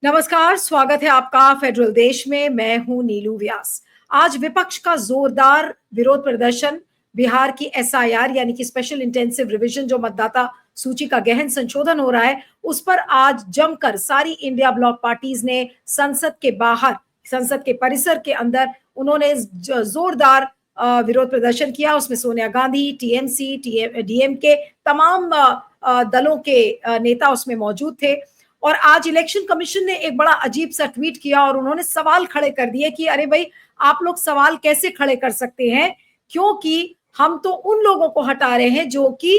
नमस्कार, स्वागत है आपका फेडरल देश में। मैं हूं नीलू व्यास। आज विपक्ष का जोरदार विरोध प्रदर्शन, बिहार की एसआईआर यानी कि स्पेशल इंटेंसिव रिवीजन, जो मतदाता सूची का गहन संशोधन हो रहा है, उस पर आज जमकर सारी इंडिया ब्लॉक पार्टीज ने संसद के बाहर, संसद के परिसर के अंदर उन्होंने जोरदार विरोध प्रदर्शन किया। उसमें सोनिया गांधी, टीएमसी, डीएमके, तमाम दलों के नेता उसमें मौजूद थे। और आज इलेक्शन कमीशन ने एक बड़ा अजीब सा ट्वीट किया और उन्होंने सवाल खड़े कर दिए कि अरे भाई, आप लोग सवाल कैसे खड़े कर सकते हैं, क्योंकि हम तो उन लोगों को हटा रहे हैं जो कि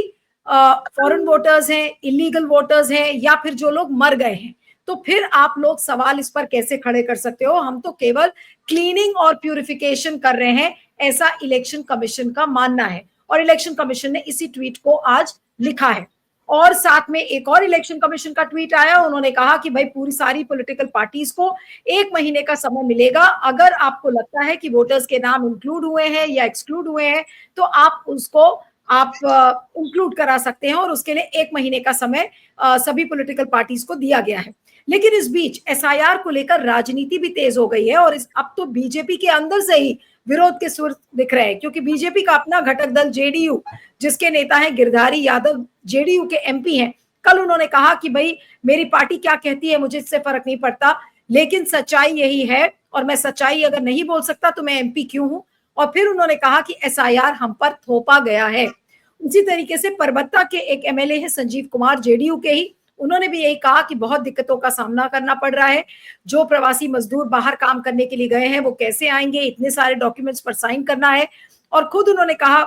फॉरेन वोटर्स हैं, इलीगल वोटर्स हैं, या फिर जो लोग मर गए हैं। तो फिर आप लोग सवाल इस पर कैसे खड़े कर सकते हो? हम तो केवल क्लीनिंग और प्यूरिफिकेशन कर रहे हैं, ऐसा इलेक्शन कमीशन का मानना है। और इलेक्शन कमीशन ने इसी ट्वीट को आज लिखा है। और साथ में एक और इलेक्शन कमीशन का ट्वीट आया, उन्होंने कहा कि भाई पूरी सारी पॉलिटिकल पार्टीज को 1 महीने का समय मिलेगा। अगर आपको लगता है कि वोटर्स के नाम इंक्लूड हुए हैं या एक्सक्लूड हुए हैं, तो आप उसको इंक्लूड करा सकते हैं, और उसके लिए 1 महीने का समय सभी पॉलिटिकल पार्टीज को दिया गया है। लेकिन इस बीच एसआईआर को लेकर राजनीति भी तेज हो गई है, और अब तो बीजेपी के अंदर से ही विरोध के सुर दिख रहे हैं, क्योंकि बीजेपी का अपना घटक दल जेडीयू, जिसके नेता हैं गिरधारी यादव, जेडीयू के एमपी हैं, कल उन्होंने कहा कि भाई मेरी पार्टी क्या कहती है मुझे इससे फर्क नहीं पड़ता, लेकिन सच्चाई यही है, और मैं सच्चाई अगर नहीं बोल सकता तो मैं एमपी क्यों हूं। और फिर उन्होंने कहा कि एसआईआर हम पर थोपा गया है। उसी तरीके से परबत्ता के एक एमएलए हैं संजीव कुमार, जेडीयू के ही, उन्होंने भी यही कहा कि बहुत दिक्कतों का सामना करना पड़ रहा है। जो प्रवासी मजदूर बाहर काम करने के लिए गए हैं वो कैसे आएंगे, इतने सारे डॉक्यूमेंट्स पर साइन करना है। और खुद उन्होंने कहा,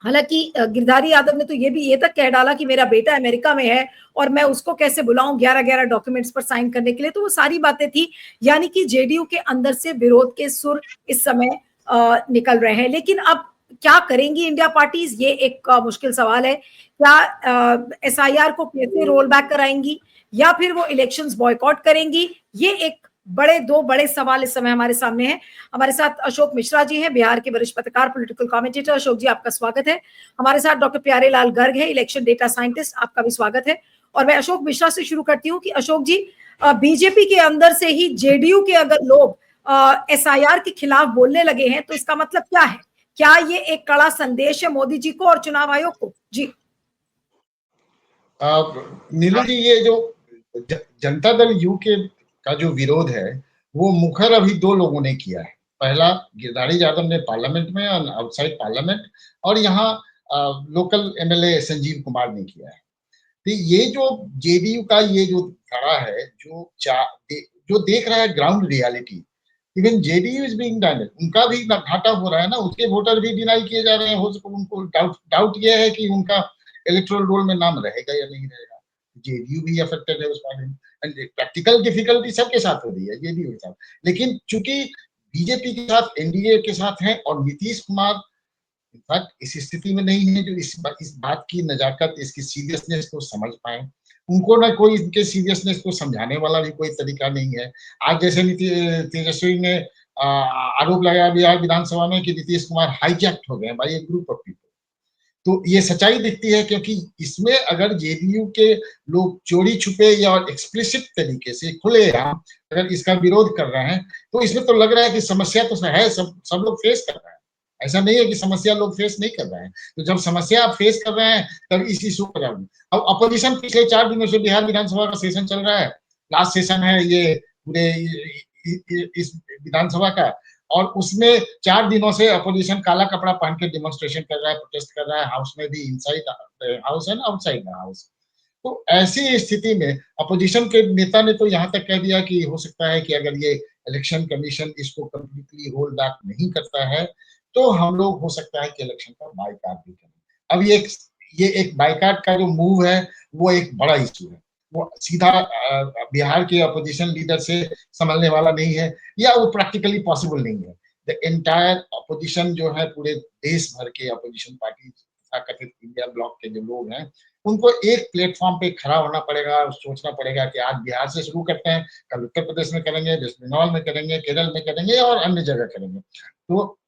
हालांकि गिरधारी यादव ने तो ये तक कह डाला कि मेरा बेटा अमेरिका में है और मैं उसको कैसे बुलाऊं 11-11 डॉक्यूमेंट्स पर साइन करने के लिए। तो वो सारी बातें थी, यानी कि जेडीयू के अंदर से विरोध के सुर इस समय निकल रहे हैं। लेकिन अब क्या करेंगी इंडिया पार्टीज, ये एक मुश्किल सवाल है। क्या एसआईआर को कैसे रोल बैक कराएंगी, या फिर वो इलेक्शंस बॉयकॉट करेंगी, ये एक दो बड़े सवाल इस समय हमारे सामने हैं। हमारे साथ अशोक मिश्रा जी हैं, बिहार के वरिष्ठ पत्रकार, पॉलिटिकल कमेंटेटर। अशोक जी, आपका स्वागत है। हमारे साथ डॉक्टर प्यारे लाल गर्ग है, इलेक्शन डेटा साइंटिस्ट, आपका भी स्वागत है। और मैं अशोक मिश्रा से शुरू करती हूँ कि अशोक जी, बीजेपी के अंदर से ही जेडीयू के अगर लोग एसआईआर के खिलाफ बोलने लगे हैं, तो इसका मतलब क्या है? क्या ये एक कड़ा संदेश है मोदी जी को और चुनाव आयोग को? जी नीलू जी, ये जो जनता दल यू के का जो विरोध है, वो मुखर अभी दो लोगों ने किया है। पहला गिरधारी यादव ने पार्लियामेंट में और आउटसाइड पार्लियामेंट, और यहाँ लोकल एमएलए संजीव कुमार ने किया है। तो ये जो जेडीयू का ये जो खड़ा है, जो देख रहा है ground reality, even JDU is being damage, उनका भी घाटा हो रहा है ना, उसके वोटर भी डिनाई किए जा रहे हैं। हो सके उनको डाउट ये है कि उनका इलेक्टोरल रोल में नाम रहेगा या नहीं रहेगा। जेडीयू भी अफेक्टेड है उस बारे में, एंड प्रैक्टिकल डिफिकल्टी सबके साथ हो रही है, जेडीयू के साथ। लेकिन चूंकि बीजेपी के साथ, एनडीए के साथ है, और नीतीश कुमार इनफैक्ट इस स्थिति में नहीं है जो इस बात की नजाकत, इसकी सीरियसनेस को समझ पाए। उनको ना कोई इनके सीरियसनेस को समझाने वाला भी कोई तरीका नहीं है। आज जैसे तेजस्वी ने आरोप लगाया बिहार विधानसभा में कि नीतीश कुमार हाईजैक्ट हो गए by a group of people. तो ये सच्चाई दिखती है, क्योंकि इसमें अगर जेडीयू के लोग चोरी छुपे या एक्सप्लिसिट तरीके से खुलेआम अगर इसका विरोध कर रहे हैं, तो इसमें तो लग रहा है कि समस्या तो है, सब लोग फेस कर रहे हैं। ऐसा नहीं है कि समस्या लोग फेस नहीं कर रहे हैं। तो जब समस्या आप फेस कर रहे हैं, तब इस इशू पर अब अपोजिशन पिछले 4 दिनों से बिहार विधानसभा का सेशन चल रहा है, लास्ट सेशन है ये पूरे इस विधानसभा का, और उसमें 4 दिनों से अपोजिशन काला कपड़ा पहन के डेमोन्स्ट्रेशन कर रहा है, प्रोटेस्ट कर रहा है, हाउस में भी, inside house and outside the house. तो ऐसी स्थिति में अपोजिशन के नेता ने तो यहाँ तक कह दिया कि हो सकता है कि अगर ये इलेक्शन कमीशन इसको कंप्लीटली रोल बैक नहीं करता है, तो हम लोग हो सकता है कि इलेक्शन का बाइकाट भी करें। अब ये एक बाइकाट का जो मूव है, वो एक बड़ा इशू है। वो सीधा बिहार के अपोजिशन लीडर से संभलने वाला नहीं है, या वो प्रैक्टिकली पॉसिबल नहीं है। द एंटायर अपोजिशन जो है, पूरे देश भर के अपोजिशन पार्टी कथित इंडिया ब्लॉक के जो लोग हैं, उनको एक प्लेटफॉर्म पे खड़ा होना पड़ेगा, सोचना पड़ेगा कि आज बिहार से शुरू करते हैं, कल उत्तर प्रदेश में करेंगे, वेस्ट बंगाल में करेंगे, केरल में करेंगे और अन्य जगह करेंगे। तो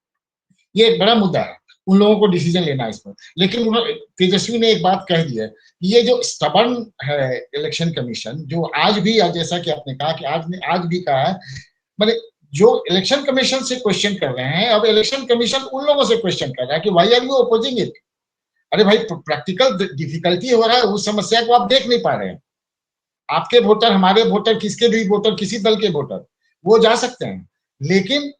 ये एक बड़ा मुद्दा है। उन लोगों को डिसीजन लेना है इस पर। लेकिन तेजस्वी ने एक बात कह दी है, ये जो स्टबर्न है इलेक्शन कमीशन, जो आज भी, जैसा कि आपने कहा कि आज भी कहा है, मैंने जो इलेक्शन कमीशन से क्वेश्चन कर रहे हैं, अब इलेक्शन कमीशन उन लोगों से क्वेश्चन कर रहा है कि why are you opposing it. अरे भाई, प्रैक्टिकल डिफिकल्टी हो रहा है, उस समस्या को आप देख नहीं पा रहे हैं। आपके वोटर, हमारे वोटर, किसके भी वोटर, किसी दल के वोटर, वो जा सकते हैं, लेकिन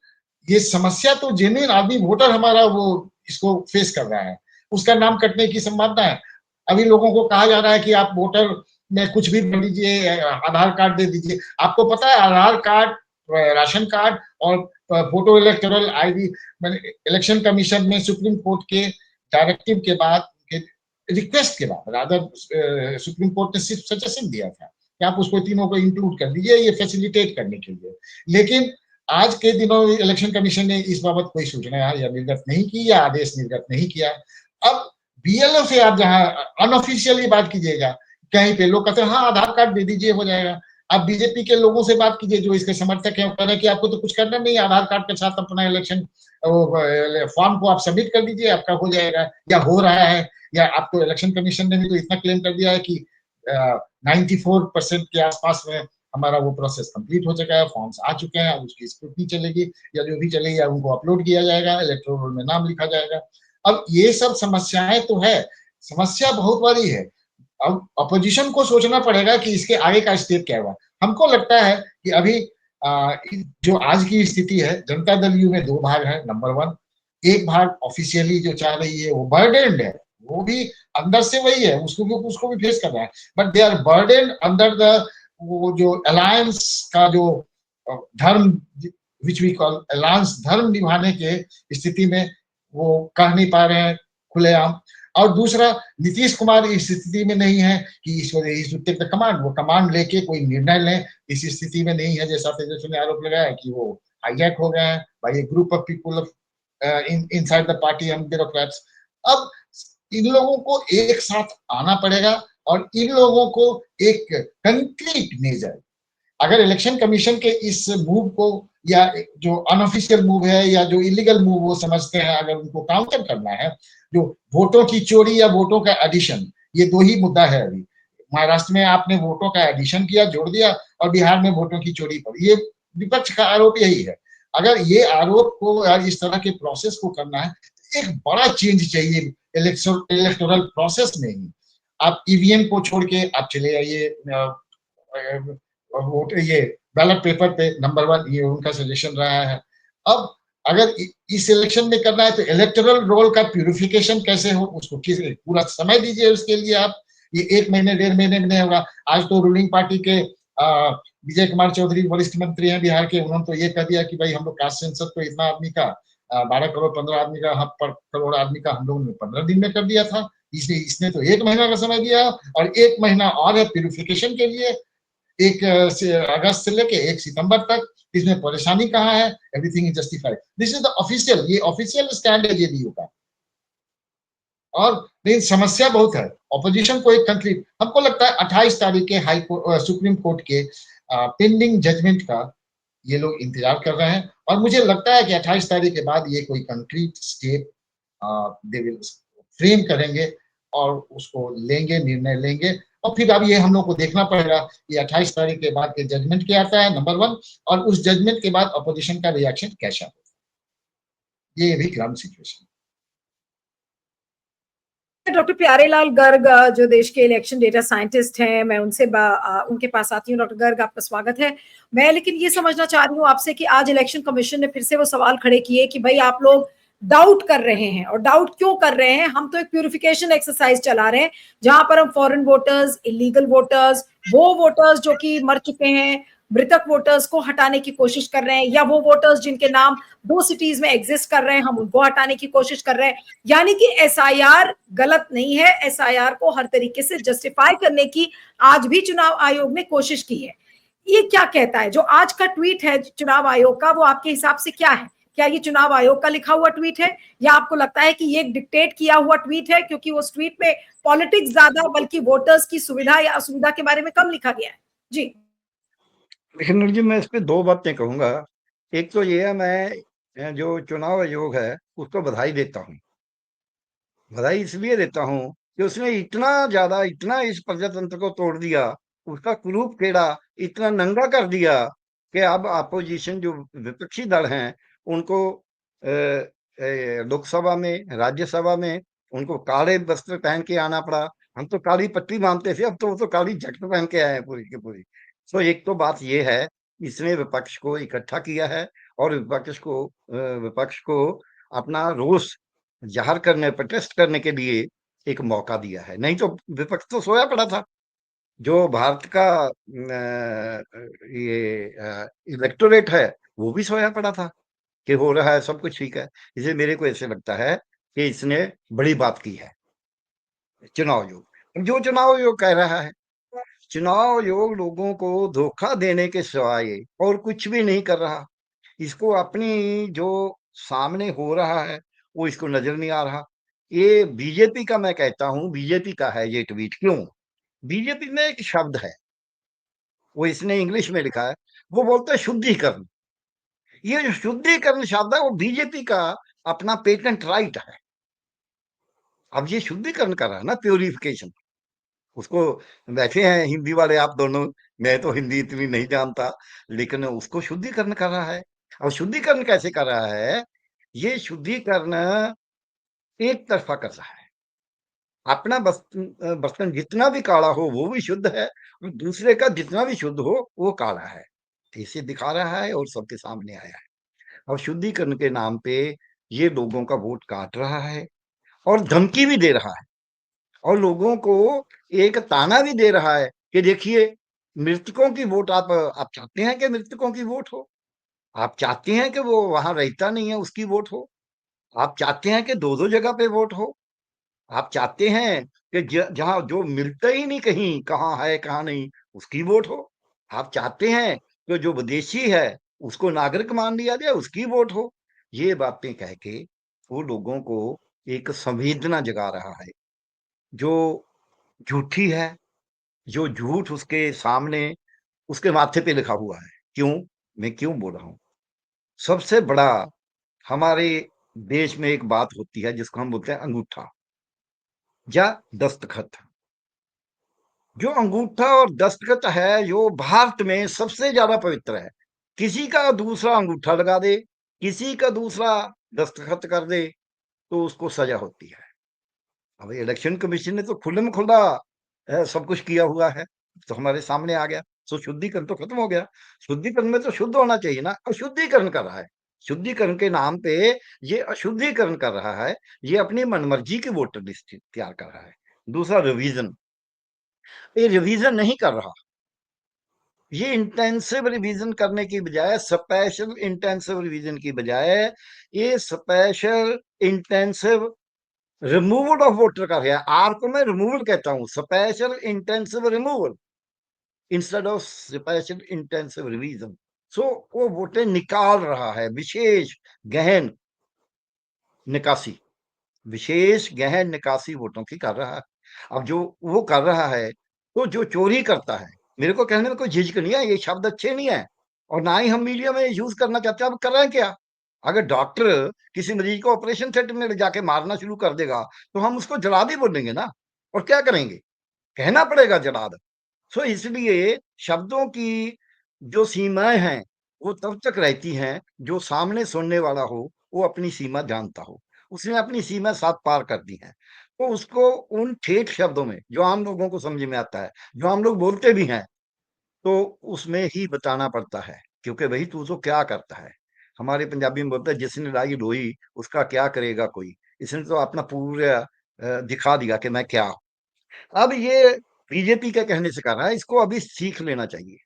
ये समस्या तो जेन्युइन आदमी वोटर हमारा वो इसको फेस कर रहा है, उसका नाम कटने की संभावना है। अभी लोगों को कहा जा रहा है कि आप वोटर में कुछ भी भर दीजिए, आधार कार्ड दे दीजिए। आपको पता है आधार कार्ड, राशन कार्ड और फोटो इलेक्टोरल आईडी, मैंने इलेक्शन कमीशन में सुप्रीम कोर्ट के डायरेक्टिव के बाद, रिक्वेस्ट के बाद, रादर सुप्रीम कोर्ट ने सिर्फ सजेशन दिया था कि आप उसको तीनों को इंक्लूड कर दीजिए, ये फैसिलिटेट करने के लिए। लेकिन आज के दिनों इलेक्शन कमीशन ने इस बाबत कोई सूचना या निर्गत नहीं की या आदेश निर्गत नहीं किया। अब बीएलओ से आप जहां अनऑफिशियली बात कीजिएगा, कहीं पे लोग कहते हैं हाँ आधार कार्ड दे दीजिए हो जाएगा। आप बीजेपी के लोगों से बात कीजिए जो इसके समर्थक हैं, कह रहे हैं कि आपको तो कुछ करना नहीं, आधार कार्ड के साथ अपना इलेक्शन फॉर्म को आप सबमिट कर दीजिए, आपका हो जाएगा या हो रहा है। या आपको इलेक्शन कमीशन ने भी तो इतना क्लेम कर दिया है कि 94% के आसपास में हमारा वो प्रोसेस कंप्लीट हो चुका है, फॉर्म्स आ चुके हैं, उसकी स्क्रूटनी चलेगी या जो भी चलेगी, या उनको अपलोड किया जाएगा, इलेक्टोरल रोल में नाम लिखा जाएगा। अब ये सब समस्याएं तो है, समस्या बहुत बड़ी है। अब अपोजिशन को सोचना पड़ेगा कि इसके आगे का स्टेप क्या हुआ। हमको लगता है कि अभी जो आज की स्थिति है, जनता दल यू में दो भाग है। नंबर वन, एक भाग ऑफिशियली जो चाह रही है वो बर्डेन्ड है, वो भी अंदर से वही है, उसको भी फेस कर रहा है, but they are burden under the वो जो अलायंस का जो धर्म, विच वी कॉल अलायंस धर्म निभाने के स्थिति में वो कह नहीं पा रहे हैं खुलेआम। और दूसरा, नीतीश कुमार इस स्थिति में नहीं है कि इस टेक द कमांड, वो कमांड लेके कोई निर्णय लें, इस स्थिति में नहीं है। जैसा तेजस्वी ने आरोप लगाया कि वो हाईजैक हो गए हैं by a group of people inside the party and bureaucrats. अब इन लोगों को एक साथ आना पड़ेगा और इन लोगों को एक कंक्रीट मेजर, अगर इलेक्शन कमीशन के इस मूव को, या जो अनऑफिशियल मूव है या जो इलीगल मूव वो समझते हैं, अगर उनको काउंटर करना है, जो वोटों की चोरी या वोटों का एडिशन, ये दो ही मुद्दा है अभी। महाराष्ट्र में आपने वोटों का एडिशन किया, जोड़ दिया, और बिहार में वोटों की चोरी पर, ये विपक्ष का आरोप यही है। अगर ये आरोप को या इस तरह के प्रोसेस को करना है, एक बड़ा चेंज चाहिए इलेक्टोरल प्रोसेस में ही। आप ईवीएम को छोड़ के आप चले आइए वोट, ये बैलेट पेपर पे, नंबर वन, ये उनका सजेशन रहा है। अब अगर इस इलेक्शन में करना है तो इलेक्टोरल रोल का प्यूरिफिकेशन कैसे हो, उसको किस पूरा समय दीजिए उसके लिए आप। ये 1 महीने 1.5 महीने में नहीं होगा। आज तो रूलिंग पार्टी के विजय कुमार चौधरी वरिष्ठ मंत्री हैं बिहार के, उन्होंने तो ये कह दिया कि भाई हम लोग कास्ट सेंसस तो इतना आदमी का 12 करोड़ 15 आदमी का, पर करोड़ आदमी का हम लोगों ने 15 दिन में कर दिया था। इसने तो 1 महीना का समय दिया, और 1 महीना और है प्यूरिफिकेशन के लिए, 1 अगस्त से लेके 1 सितंबर तक। इसमें परेशानी कहाँ है? Everything is justified. This is the official, ये ऑफिशियल स्टैंड है जेडीयू का। और लेकिन समस्या बहुत है, ऑपोजिशन को एक कंक्रीट, हमको लगता है 28 तारीख के हाई कोर्ट, सुप्रीम कोर्ट के पेंडिंग जजमेंट का ये लोग इंतजार कर रहे हैं, और मुझे लगता है कि 28 तारीख के बाद ये कोई concrete step they will frame करेंगे और उसको लेंगे, निर्णय लेंगे। और फिर अब ये हम लोग को देखना पड़ेगा कि 28 तारीख के बाद के जजमेंट क्या आता है, नंबर वन, और उस जजमेंट के बाद अपोजिशन का रिएक्शन कैसा होगा। ये भी ground situation. Doctor Pyarelal Garg जो देश के इलेक्शन डेटा साइंटिस्ट हैं, मैं उनसे उनके पास आती हूँ। डॉक्टर गर्ग, आपका स्वागत है। मैं लेकिन ये समझना चाह रही हूँ आपसे कि आज इलेक्शन कमीशन ने फिर से वो सवाल खड़े किए कि भाई आप लोग डाउट कर रहे हैं, और डाउट क्यों कर रहे हैं? हम तो एक प्यूरिफिकेशन एक्सरसाइज चला रहे हैं जहां पर हम फॉरेन वोटर्स, इलीगल वोटर्स, वो वोटर्स जो कि मर चुके हैं, मृतक वोटर्स को हटाने की कोशिश कर रहे हैं, या वो वोटर्स जिनके नाम 2 सिटीज में एग्जिस्ट कर रहे हैं हम उनको हटाने की कोशिश कर रहे हैं। यानी कि एसआईआर गलत नहीं है, एसआईआर को हर तरीके से जस्टिफाई करने की आज भी चुनाव आयोग ने कोशिश की है। ये क्या कहता है जो आज का ट्वीट है चुनाव आयोग का, वो आपके हिसाब से क्या है? क्या ये चुनाव आयोग का लिखा हुआ ट्वीट है, या आपको लगता है कि ये एक डिक्टेट किया हुआ ट्वीट है, क्योंकि उस ट्वीट में पॉलिटिक्स ज्यादा बल्कि वोटर्स की सुविधा या असुविधा के बारे में कम लिखा गया है? जी लेकिन जी मैं इस पे 2 बातें कहूंगा। एक तो ये है, मैं जो चुनाव आयोग है उसको बधाई देता हूँ बधाई इसलिए देता हूँ कि उसने इतना इस प्रजातंत्र को तोड़ दिया, उसका कुरूप खेड़ा इतना नंगा कर दिया कि अब अपोजिशन जो विपक्षी दल हैं उनको लोकसभा में, राज्यसभा में उनको काले वस्त्र पहन के आना पड़ा। हम तो काली पट्टी मानते थे, अब तो वो तो काली जैकेट पहन के आए हैं पूरी की पूरी। तो एक तो बात ये है, इसने विपक्ष को इकट्ठा किया है और विपक्ष को अपना रोष ज़ाहिर करने, प्रोटेस्ट करने के लिए एक मौका दिया है। नहीं तो विपक्ष तो सोया पड़ा था। जो भारत का इलेक्टोरेट है, वो भी सोया पड़ा था कि हो रहा है, सब कुछ ठीक है। इसलिए मेरे को ऐसे लगता है कि इसने बड़ी बात की है चुनाव आयोग। जो चुनाव आयोग कह रहा है, चुनाव आयोग लोगों को धोखा देने के सिवाय और कुछ भी नहीं कर रहा। इसको अपनी जो सामने हो रहा है वो इसको नजर नहीं आ रहा। ये बीजेपी का, मैं कहता हूं बीजेपी का है ये ट्वीट। क्यों? बीजेपी में एक शब्द है, वो इसने इंग्लिश में लिखा है, वो बोलता है शुद्धिकरण। ये जो शुद्धिकरण शब्द है वो बीजेपी का अपना पेटेंट राइट है। अब ये शुद्धिकरण कर रहा है ना, प्योरिफिकेशन। उसको बैठे हैं हिंदी वाले आप दोनों, मैं तो हिंदी इतनी नहीं जानता, लेकिन उसको शुद्धिकरण कर रहा है। और शुद्धिकरण कैसे कर रहा है? ये शुद्धिकरण एक तरफा कर रहा है। अपना बर्तन जितना भी काला हो वो भी शुद्ध है, और दूसरे का जितना भी शुद्ध हो वो काला है। इसे दिखा रहा है और सबके सामने आया है। और शुद्धिकरण के नाम पे ये लोगों का वोट काट रहा है और धमकी भी दे रहा है, और लोगों को एक ताना भी दे रहा है कि देखिए, मृतकों की वोट आप चाहते हैं कि मृतकों की वोट हो? आप चाहते हैं कि वो वहां रहता नहीं है उसकी वोट हो? आप चाहते हैं कि दो दो जगह पे वोट हो? आप चाहते हैं कि जहां जो मिलता ही नहीं कहीं, कहाँ है कहाँ नहीं, उसकी वोट हो? आप चाहते हैं कि जो विदेशी है उसको नागरिक मान लिया जाए, उसकी वोट हो? ये बातें कह के वो लोगों को एक संवेदना जगा रहा है जो झूठी है, जो झूठ उसके सामने, उसके माथे पे लिखा हुआ है। क्यों? मैं क्यों बोल रहा हूं? सबसे बड़ा हमारे देश में एक बात होती है जिसको हम बोलते हैं अंगूठा या दस्तखत। जो अंगूठा और दस्तखत है, जो भारत में सबसे ज्यादा पवित्र है। किसी का दूसरा अंगूठा लगा दे, किसी का दूसरा दस्तखत कर दे, तो उसको सजा होती है। अब इलेक्शन कमीशन ने तो खुल्लम खुल्ला सब कुछ किया हुआ है, तो हमारे सामने आ गया। तो शुद्धिकरण तो खत्म हो गया। शुद्धिकरण में तो शुद्ध होना चाहिए ना, अशुद्धिकरण कर रहा है। शुद्धिकरण के नाम पे ये अशुद्धिकरण कर रहा है। ये अपनी मनमर्जी की वोटर लिस्ट तैयार कर रहा है। दूसरा रिवीजन, ये रिवीजन नहीं कर रहा। ये इंटेंसिव रिवीजन करने की बजाय, स्पेशल इंटेंसिव रिवीजन की बजाय, ये special intensive removal of voter का है। आर को मैं रिमूवल कहता हूं, special intensive removal instead of special intensive revision. So वो वोटें निकाल रहा है, विशेष गहन निकासी, विशेष गहन निकासी वोटों की कर रहा है। अब जो वो कर रहा है, तो जो चोरी करता है, मेरे को कहने में कोई झिझक नहीं है, ये शब्द अच्छे नहीं है और ना ही हम मीडिया में यूज करना चाहते हैं। अब कर रहे हैं क्या? अगर डॉक्टर किसी मरीज को ऑपरेशन थिएटर में ले जाके मारना शुरू कर देगा तो हम उसको जला ही बोलेंगे ना, और क्या करेंगे? कहना पड़ेगा जला दो। सो इसलिए शब्दों की जो सीमाएं हैं वो तब तक रहती हैं जो सामने सुनने वाला हो वो अपनी सीमा जानता हो। उसने अपनी सीमा साथ पार कर दी है, तो उसको उन ठेठ शब्दों में जो आम लोगों को समझ में आता है, जो आम लोग बोलते भी हैं, तो उसमें ही बताना पड़ता है। क्योंकि भाई तू तो क्या करता है, हमारे पंजाबी में बोलता है जिसने लाई लोई उसका क्या करेगा कोई। इसने तो अपना पूरा दिखा दिया कि मैं क्या हूं। अब ये बीजेपी के कहने से कर रहा है, इसको अभी सीख लेना चाहिए।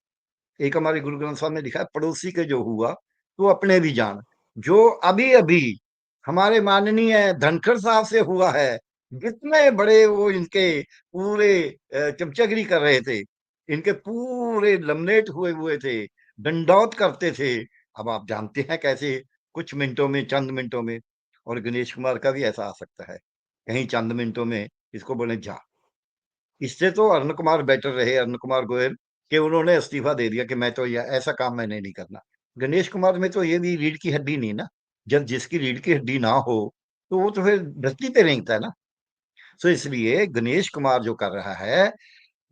एक हमारे गुरु ग्रंथ साहब ने लिखा है, पड़ोसी के जो हुआ तो अपने भी जान। जो अभी अभी हमारे माननीय धनखड़ साहब से हुआ है, जितने बड़े वो इनके पूरे चमचगरी कर रहे थे, इनके पूरे लमनेट हुए हुए थे, दंडौत करते थे। अब आप जानते हैं कैसे कुछ मिनटों में, चंद मिनटों में। और गणेश कुमार का भी ऐसा आ सकता है, कहीं चंद मिनटों में इसको बोले जा। इससे तो अरुण कुमार बेटर रहे, अरुण कुमार गोयल, कि उन्होंने इस्तीफा दे दिया कि मैं तो ये ऐसा काम मैंने नहीं करना। गणेश कुमार में तो ये भी रीढ़ की हड्डी नहीं ना। जब जिसकी रीढ़ की हड्डी ना हो तो वो तो फिर धरती पे रेंगता है ना। सो इसलिए गणेश कुमार जो कर रहा है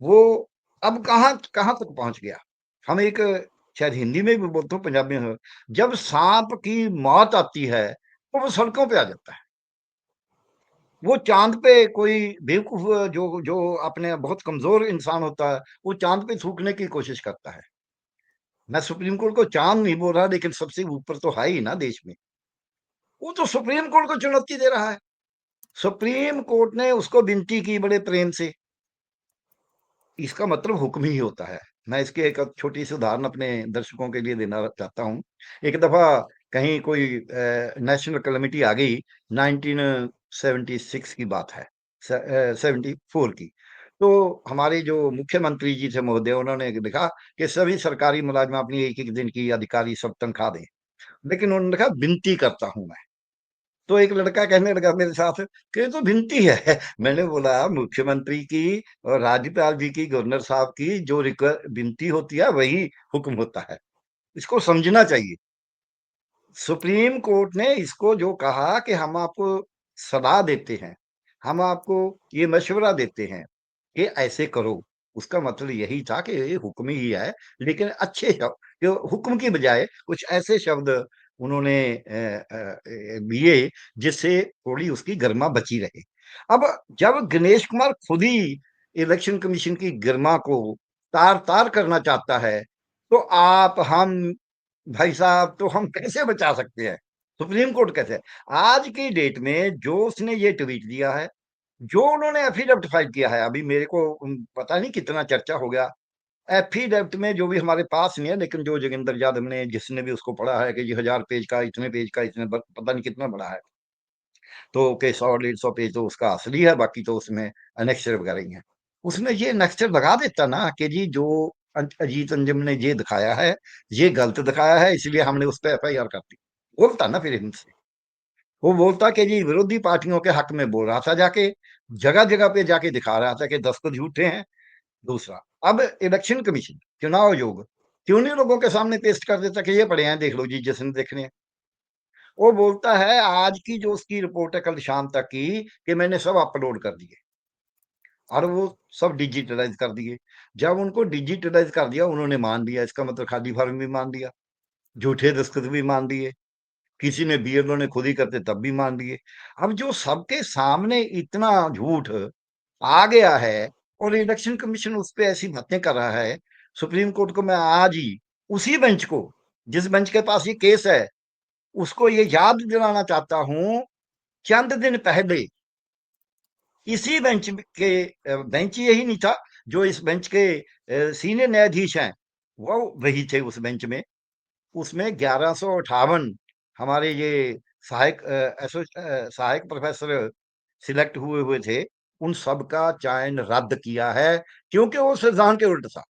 वो अब कहाँ कहाँ तक पहुंच गया। हम एक शायद हिंदी में भी बोलते हो, पंजाबी में, जब सांप की मौत आती है तो वो सड़कों पे आ जाता है। वो चांद पे कोई बेवकूफ जो जो अपने बहुत कमजोर इंसान होता है, वो चांद पे थूकने की कोशिश करता है। मैं सुप्रीम कोर्ट को चांद नहीं बोल रहा, लेकिन सबसे ऊपर तो है ही ना देश में। वो तो सुप्रीम कोर्ट को चुनौती दे रहा है। सुप्रीम कोर्ट ने उसको विनती की बड़े प्रेम से। इसका मतलब हुक्म ही होता है। मैं इसकी एक छोटी सी उदाहरण अपने दर्शकों के लिए देना चाहता हूँ। एक दफा कहीं कोई नेशनल कैलेमिटी आ गई, 1976 की बात है, 74 की। तो हमारे जो मुख्यमंत्री जी थे महोदय, उन्होंने लिखा कि सभी सरकारी मुलाजिम अपनी एक एक दिन की अधिकारी सब तनख्वाह दें, लेकिन उन्होंने लिखा विनती करता हूं मैं। तो एक लड़का कहने लगा मेरे साथ कि ये तो भिनती है। मैंने बोला मुख्यमंत्री की और राज्यपाल जी की, गवर्नर साहब की जो विनती होती है वही हुक्म होता है, इसको समझना चाहिए। सुप्रीम कोर्ट ने इसको जो कहा कि हम आपको सलाह देते हैं, हम आपको ये मशवरा देते हैं कि ऐसे करो, उसका मतलब यही था कि ये हुक्म ही है, लेकिन अच्छे शब्द, जो हुक्म की बजाय कुछ ऐसे शब्द उन्होंने लिए जिससे थोड़ी उसकी गरिमा बची रहे। अब जब गणेश कुमार खुद ही इलेक्शन कमीशन की गरिमा को तार तार करना चाहता है, तो आप हम भाई साहब तो हम कैसे बचा सकते हैं? सुप्रीम कोर्ट कैसे? आज की डेट में जो उसने ये ट्वीट दिया है, जो उन्होंने एफिडेविट फाइल किया है, अभी मेरे को पता नहीं कितना चर्चा हो गया। एफिडेविट में जो भी हमारे पास नहीं है, लेकिन जो जोगिंदर यादव ने, जिसने भी उसको पढ़ा है कि ये 1000 पेज का, इतने पेज का, इतने पता नहीं कितना बड़ा है, तो के 100-150 पेज तो उसका असली है, बाकी तो उसमें अनेक्स्चर वगैरह ही है। उसमें ये अनेक्स्चर लगा देता ना कि जी जो अजीत अंजुम ने ये दिखाया है, ये गलत दिखाया है, इसलिए हमने उस पर एफआईआर कर दी। बोलता ना फिर इनसे, वो बोलता कि जी विरोधी पार्टियों के हक में बोल रहा था, जाके जगह जगह पे जाके दिखा रहा था कि 10 तो झूठे हैं। दूसरा, अब इलेक्शन कमीशन, चुनाव आयोग क्यों नहीं लोगों के सामने पेश कर देता कि ये पड़े हैं, देख लो जी जिसने देखने हैं। वो बोलता है आज की जो उसकी रिपोर्ट है कल शाम तक की, कि मैंने सब अपलोड कर दिए और वो सब डिजिटलाइज कर दिए। जब उनको डिजिटलाइज कर दिया, उन्होंने मान लिया, इसका मतलब खादी फार्म भी मान लिया, झूठे दस्तखत भी मान लिए, किसी ने बीएलओ ने खुद ही करते तब भी मान लिए। अब जो सबके सामने इतना झूठ आ गया है और इलेक्शन कमीशन उस पे ऐसी बातें कर रहा है, सुप्रीम कोर्ट को मैं आज ही उसी बेंच को, जिस बेंच के पास ये केस है, उसको ये याद दिलाना चाहता हूं, चंद दिन पहले इसी बेंच के बेंच यही नहीं था, जो इस बेंच के सीनियर न्यायाधीश हैं वो वही थे उस बेंच में। उसमें 1158 हमारे ये सहायक प्रोफेसर सिलेक्ट हुए हुए थे, उन सब का चयन रद्द किया है, क्योंकि वो संविधान के उल्ट था।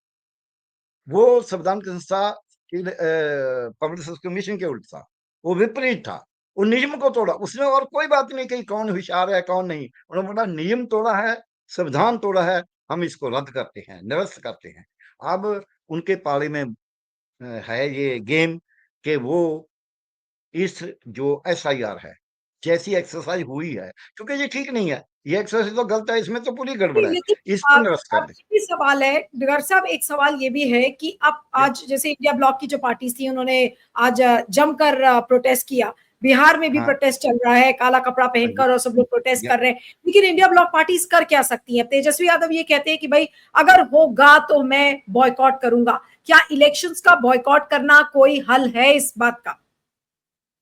वो संविधान की संस्था पब्लिक सर्विस कमीशन के उल्ट था, वो विपरीत था। वो नियम को तोड़ा उसने, और कोई बात नहीं कही कौन होशियार है कौन नहीं। उन्होंने बोला नियम तोड़ा है, संविधान तोड़ा है, हम इसको रद्द करते हैं, निरस्त करते हैं। अब उनके पाले में है ये गेम कि वो इस जो एसआईआर है, जैसी एक्सरसाइज हुई है, क्योंकि ये ठीक नहीं है, ये एक्सरसाइज तो गलत है, इसमें तो पूरी गड़बड़ है, लेकिन इसको निरस्त कर अब दे। ये भी सवाल है डगर साहब, एक सवाल ये भी है कि अब आज जैसे इंडिया ब्लॉक की जो पार्टीज थी उन्होंने आज जमकर प्रोटेस्ट किया, बिहार में भी हाँ, प्रोटेस्ट चल रहा है, काला कपड़ा पहनकर और सब लोग प्रोटेस्ट या- कर रहे हैं, लेकिन इंडिया ब्लॉक पार्टीज कर क्या सकती हैं? तेजस्वी यादव ये कहते हैं कि भाई अगर होगा तो मैं बॉयकॉट करूंगा। क्या इलेक्शंस का बॉयकॉट करना कोई हल है इस बात का?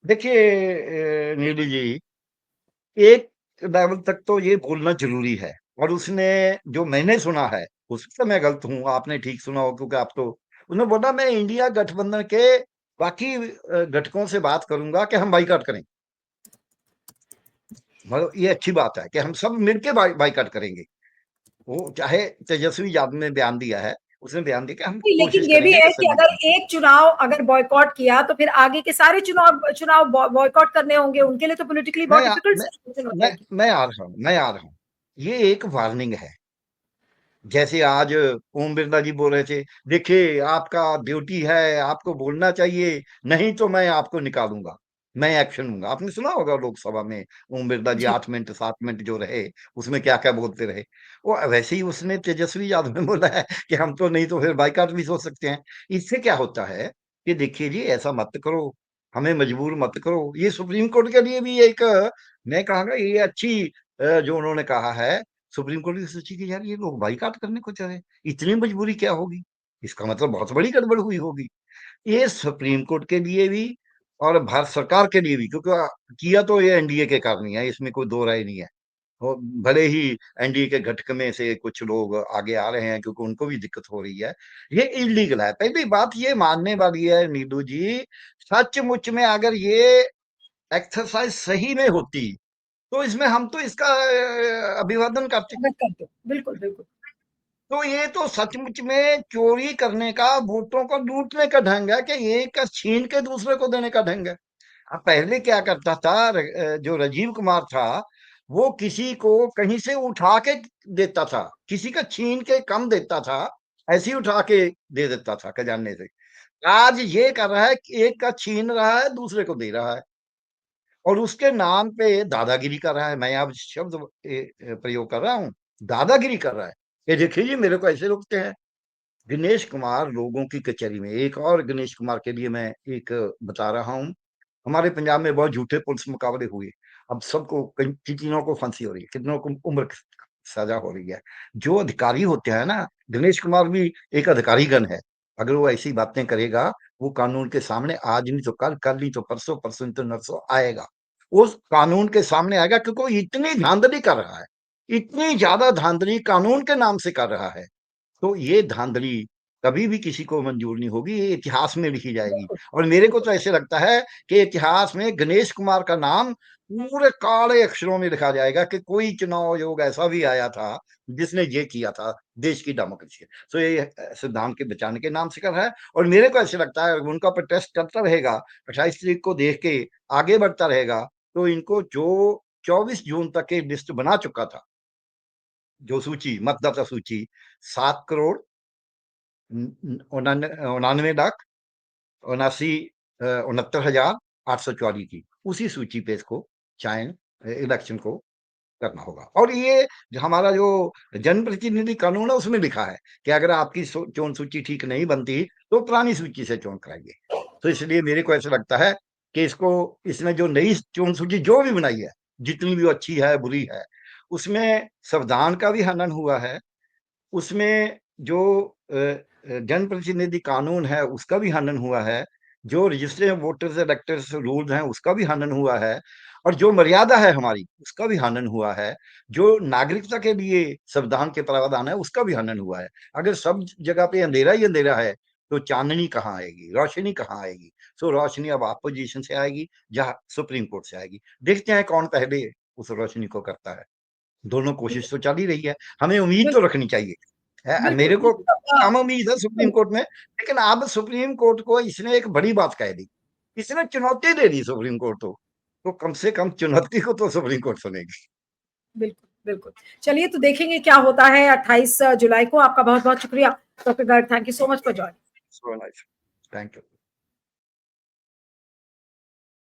देखिए नीलू जी, एक लेवल तक तो ये बोलना जरूरी है, और उसने, जो मैंने सुना है, उससे मैं गलत हूँ, आपने ठीक सुना हो, क्योंकि आप तो, उन्होंने बोला मैं इंडिया गठबंधन के बाकी घटकों से बात करूंगा कि हम बाईकाट करें। मतलब ये अच्छी बात है कि हम सब मिलकर बाईकाट करेंगे। वो चाहे तेजस्वी यादव ने बयान दिया है, उसने बयान दिया कि हम नहीं, लेकिन कोशिश ये भी करेंगे है कि कि सभी अगर एक चुनाव अगर बॉयकॉट किया तो फिर आगे के सारे चुनाव चुनाव बॉयकॉट करने होंगे, उनके लिए तो पॉलिटिकली बहुत मैं आ, डिफिकल्ट मैं सिचुएशन हो मैं जाएगी। मैं आ रहा हूं। ये एक वार्निंग है। जैसे आज ओम बिरला जी बोल रहे थे, देखिए आपका ड्यूटी है, आपको बोलना चाहिए, नहीं तो मैं आपको निकालूंगा। मैं एक्शन लूंगा। आपने सुना होगा लोकसभा में ओम बिरला जी जी 8 मिनट 7 मिनट जो रहे, उसमें क्या क्या बोलते रहे। वो वैसे ही उसने तेजस्वी यादव ने बोला है कि हम तो नहीं तो फिर बाइकाट भी सोच सकते हैं। इससे क्या होता है कि देखिए जी, ऐसा मत करो, हमें मजबूर मत करो। ये सुप्रीम कोर्ट के लिए भी एक, मैं कहूँगा ये अच्छी जो उन्होंने कहा है, सुप्रीम कोर्ट की सोची कि यार ये लोग बाइकाट करने को चाह रहे हैं, इतनी मजबूरी क्या होगी? इसका मतलब बहुत बड़ी गड़बड़ हुई होगी। ये सुप्रीम कोर्ट के लिए भी और भारत सरकार के लिए भी, क्योंकि किया तो ये एनडीए के कारण ही है, इसमें कोई दो राय नहीं है। और भले ही एनडीए के घटक में से कुछ लोग आगे आ रहे हैं क्योंकि उनको भी दिक्कत हो रही है, ये इलीगल है। पहली बात ये मानने वाली है नीलू जी, सचमुच में अगर ये एक्सरसाइज सही में होती तो इसमें हम तो इसका अभिवादन करते। स्वागत करते हो। बिल्कुल बिल्कुल तो ये तो सचमुच में चोरी करने का, वोटों को लूटने का ढंग है कि एक का छीन के दूसरे को देने का ढंग है। अब पहले क्या करता था जो राजीव कुमार था, वो किसी को कहीं से उठा के देता था, किसी का छीन के कम देता था, ऐसे ही उठा के दे देता था खजाने से। आज ये कर रहा है कि एक का छीन रहा है, दूसरे को दे रहा है, और उसके नाम पे दादागिरी कर रहा है। मैं अब शब्द प्रयोग कर रहा हूँ, दादागिरी कर रहा है। ये देखिए जी, मेरे को ऐसे रोकते हैं। दिनेश कुमार लोगों की कचहरी में, एक और गणेश कुमार के लिए मैं एक बता रहा हूँ। हमारे पंजाब में बहुत झूठे पुलिस मुकाबले हुए। अब सबको कितनों को फांसी हो रही है, कितनों को उम्र की सजा हो रही है। जो अधिकारी होते हैं ना, दिनेश कुमार भी एक अधिकारी गण है। अगर वो ऐसी बातें करेगा, वो कानून के सामने आज नहीं तो कल नहीं तो परसों, परसों नहीं तो नरसों आएगा। उस कानून के सामने आएगा क्योंकि वो इतनी धांधली कर रहा है, इतनी ज्यादा धांधली कानून के नाम से कर रहा है। तो ये धांधली कभी भी किसी को मंजूर नहीं होगी, ये इतिहास में लिखी जाएगी। बिल्कुल और मेरे को बिल्कुल तो ऐसे लगता है कि इतिहास में गणेश कुमार का नाम पूरे काले अक्षरों में लिखा जाएगा कि कोई चुनाव आयोग ऐसा भी आया था जिसने ये किया था देश की डेमोक्रेसी। तो ये सिद्धांत के बचाने के नाम से कर रहा है। और मेरे को ऐसे लगता है उनका प्रोटेस्ट करता रहेगा, 28 तारीख को देख के आगे बढ़ता रहेगा, तो इनको जो 24 जून तक की लिस्ट बना चुका था, जो सूची, मतदाता सूची, 7 करोड़ 99 लाख 69,69,844 की, उसी सूची पे इसको चयन इलेक्शन को करना होगा। और ये जो हमारा जो जनप्रतिनिधि कानून है उसमें लिखा है कि अगर आपकी चोन सूची ठीक नहीं बनती तो पुरानी सूची से चोन कराएंगे। तो इसलिए मेरे को ऐसा लगता है कि इसको, इसमें जो नई चोन सूची जो भी बनाई है, जितनी भी अच्छी है बुरी है, उसमें संविधान का भी हनन हुआ है, उसमें जो जनप्रतिनिधि कानून है उसका भी हनन हुआ है, जो रजिस्टर वोटर्स इलेक्टर्स रूल्स हैं उसका भी हनन हुआ है, और जो मर्यादा है हमारी उसका भी हनन हुआ है, जो नागरिकता के लिए संविधान के प्रावधान है उसका भी हनन हुआ है। अगर सब जगह पे अंधेरा ही अंधेरा है तो चांदनी कहाँ आएगी, रोशनी कहाँ आएगी? सो रोशनी अब अपोजिशन से आएगी, जहाँ सुप्रीम कोर्ट से आएगी। देखते हैं कौन पहले उस रोशनी को करता है। दोनों कोशिश तो चल ही रही है, हमें उम्मीद तो बिल्कुल रखनी चाहिए। बिल्कुल मेरे को बिल्कुल कम उम्मीद है सुप्रीम कोर्ट में, लेकिन अब सुप्रीम कोर्ट को इसने एक बड़ी बात कह दी, इसने चुनौती दे दी सुप्रीम कोर्ट को, तो कम से कम चुनौती को तो सुप्रीम कोर्ट सुनेगी। बिल्कुल बिल्कुल चलिए तो देखेंगे क्या होता है 28 जुलाई को। आपका बहुत बहुत शुक्रिया doctor Garg, thank you so much for joining. So nice, thank you.